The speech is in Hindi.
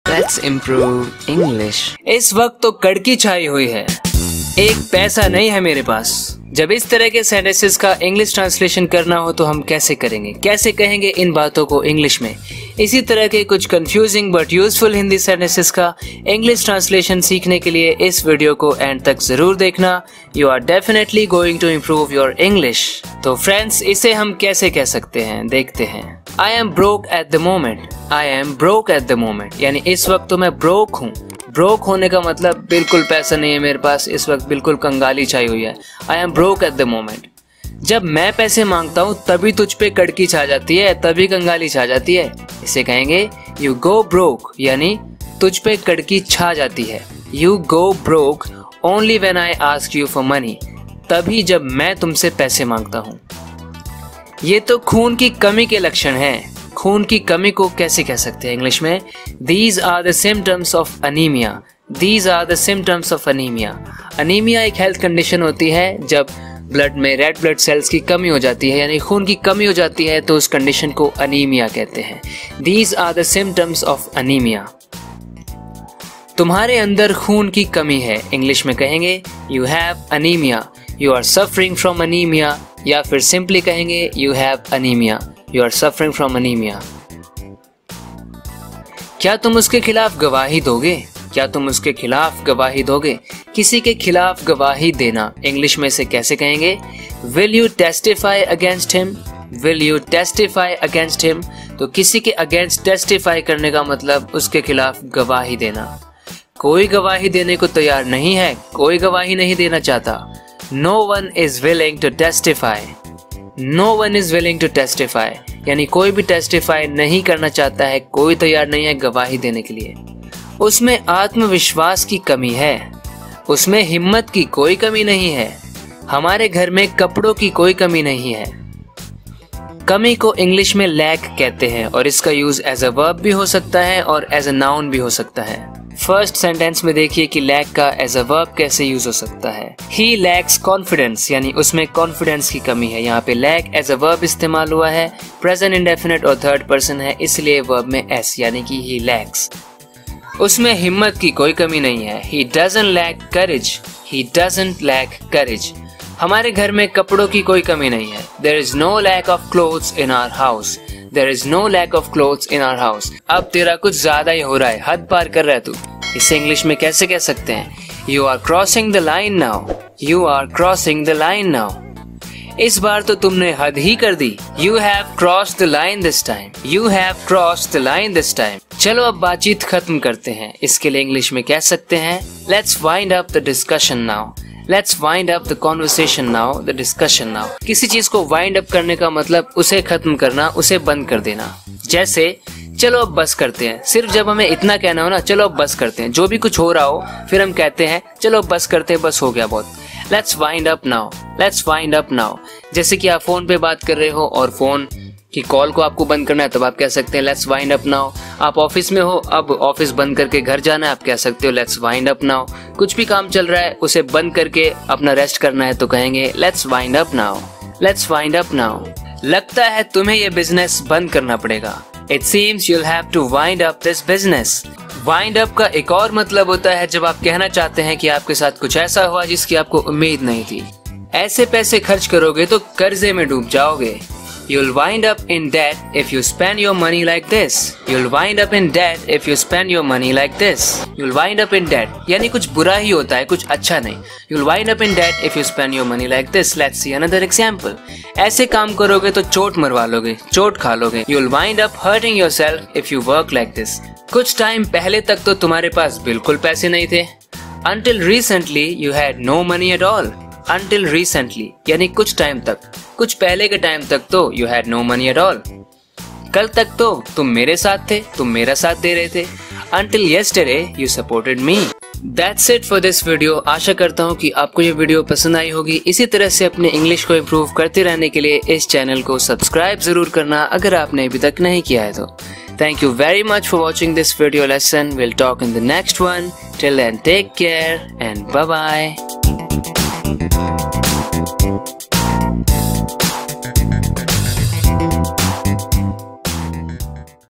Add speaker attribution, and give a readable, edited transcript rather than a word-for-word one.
Speaker 1: Let's improve English. इस वक्त तो कड़की छाई हुई है, एक पैसा नहीं है मेरे पास। जब इस तरह के सेंटेंसेस का इंग्लिश ट्रांसलेशन करना हो तो हम कैसे करेंगे, कैसे कहेंगे इन बातों को इंग्लिश में। इसी तरह के कुछ confusing but useful Hindi sentences का इंग्लिश ट्रांसलेशन सीखने के लिए इस वीडियो को एंड तक जरूर देखना। You are definitely going to improve your English. तो फ्रेंड्स, इसे हम कैसे कह सकते हैं, देखते हैं। I am broke at the moment. I am broke at the moment यानी इस वक्त तो मैं ब्रोक हूँ। ब्रोक होने का मतलब बिल्कुल पैसा नहीं है मेरे पास, इस वक्त बिल्कुल कंगाली छाई हुई है। आई am broke at the moment. जब मैं पैसे मांगता हूँ तभी तुझ पे कड़की छा जाती है, तभी कंगाली छा जाती है। इसे कहेंगे यू गो ब्रोक यानी तुझ पे कड़की छा जाती है। You go broke only when I ask you for money, तभी जब मैं तुमसे पैसे मांगता हूँ। ये तो खून की कमी के लक्षण हैं। खून की कमी को कैसे कह सकते हैं इंग्लिश में? These are the symptoms of anemia. These are the symptoms of anemia. Anaemia एक हेल्थ कंडीशन होती है जब ब्लड में रेड ब्लड सेल्स की कमी हो जाती है, यानी खून की कमी हो जाती है, तो उस कंडीशन को अनीमिया कहते हैं। These are the symptoms of anemia. तुम्हारे अंदर खून की कमी है, इंग्लिश में कहेंगे You have anemia. You are suffering from anemia. या फिर सिंपली कहेंगे You have anemia. You are suffering from anemia. क्या तुम उसके खिलाफ गवाही दोगे? क्या तुम उसके खिलाफ गवाही दोगे? किसी के खिलाफ गवाही देना इंग्लिश में से कैसे कहेंगे? Will you testify against him? Will you testify against him? तो किसी के अगेंस्ट टेस्टिफाई करने का मतलब उसके खिलाफ गवाही देना। कोई गवाही देने को तैयार नहीं है, कोई गवाही नहीं देना चाहता। No one is willing to testify. No one is willing to testify यानी कोई भी टेस्टिफाई नहीं करना चाहता है, कोई तैयार नहीं है गवाही देने के लिए। उसमें आत्मविश्वास की कमी है, उसमें हिम्मत की कोई कमी नहीं है। हमारे घर में कपड़ों की कोई कमी नहीं है। कमी को इंग्लिश में लैक कहते हैं और इसका यूज एज अ वर्ब भी हो सकता है और एज अ नाउन भी हो सकता है। फर्स्ट सेंटेंस में देखिए कि लैक का एज अ वर्ब कैसे यूज हो सकता है। ही लैक्स कॉन्फिडेंस यानी उसमें कॉन्फिडेंस की कमी है। यहाँ पे लैक एज अ वर्ब इस्तेमाल हुआ है, प्रेजेंट इंडेफिनिट और थर्ड पर्सन है, इसलिए वर्ब में एस यानी कि ही लैक्स। उसमें हिम्मत की कोई कमी नहीं है। He doesn't lack courage. He doesn't lack courage. हमारे घर में कपड़ों की कोई कमी नहीं है। There is no lack of clothes in our house. There is no lack of clothes in our house. अब तेरा कुछ ज्यादा ही हो रहा है, हद पार कर रहा है तू। इसे इंग्लिश में कैसे कह सकते हैं? You are crossing the line now. You are crossing the line now. इस बार तो तुमने हद ही कर दी। You have crossed the line this time. You have crossed the line this time. चलो अब बातचीत खत्म करते हैं। इसके लिए इंग्लिश में कह सकते हैं Let's wind up the discussion now. Let's wind up the conversation now, the discussion now. किसी चीज को wind up करने का मतलब उसे खत्म करना, उसे बंद कर देना। जैसे चलो अब बस करते हैं। सिर्फ जब हमें इतना कहना हो ना, चलो अब बस करते हैं, जो भी कुछ हो रहा हो फिर हम कहते हैं चलो अब बस करते हैं, बस हो गया बहुत। Let's wind up now. Let's wind up now. जैसे कि आप फोन पे बात कर रहे हो और फोन की कॉल को आपको बंद करना है, तब आप कह सकते हैं लेट्स वाइंड अप नाउ। आप ऑफिस में हो, अब ऑफिस बंद करके घर जाना है, आप कह सकते हो लेट्स वाइंड अप नाउ। कुछ भी काम चल रहा है उसे बंद करके अपना रेस्ट करना है तो कहेंगे let's wind up now. Let's wind up now. लगता है तुम्हें ये बिजनेस बंद करना पड़ेगा। It seems you'll have to wind up this business. Wind up का एक और मतलब होता है जब आप कहना चाहते हैं कि आपके साथ कुछ ऐसा हुआ जिसकी आपको उम्मीद नहीं थी। ऐसे पैसे खर्च करोगे तो कर्जे में डूब जाओगे। You'll wind up in debt if you spend your money like this. You'll wind up in debt if you spend your money like this. You'll wind up in debt यानी कुछ बुरा ही होता है, कुछ अच्छा नहीं। You'll wind up in debt if you spend your money like this. Let's see another example. ऐसे काम करोगे तो चोट मरवा लोगे, चोट खा लोगे। You'll wind up hurting yourself if you work like this. कुछ टाइम पहले तक तो तुम्हारे पास बिल्कुल पैसे नहीं थे। Until recently you had no money at all. Until recently यानी कुछ टाइम तक, कुछ पहले के टाइम तक तो you had no money at all. कल तक तो तुम मेरे साथ थे, तुम मेरा साथ दे रहे थे। Until yesterday you supported me. That's it for this video. आशा करता हूँ कि आपको ये वीडियो पसंद आई होगी। इसी तरह से अपने इंग्लिश को इम्प्रूव करते रहने के लिए इस चैनल को सब्सक्राइब जरूर करना अगर आपने अभी तक नहीं किया है तो। Thank you very much for watching this video lesson. We'll talk in the next one. Till then, take care and bye bye.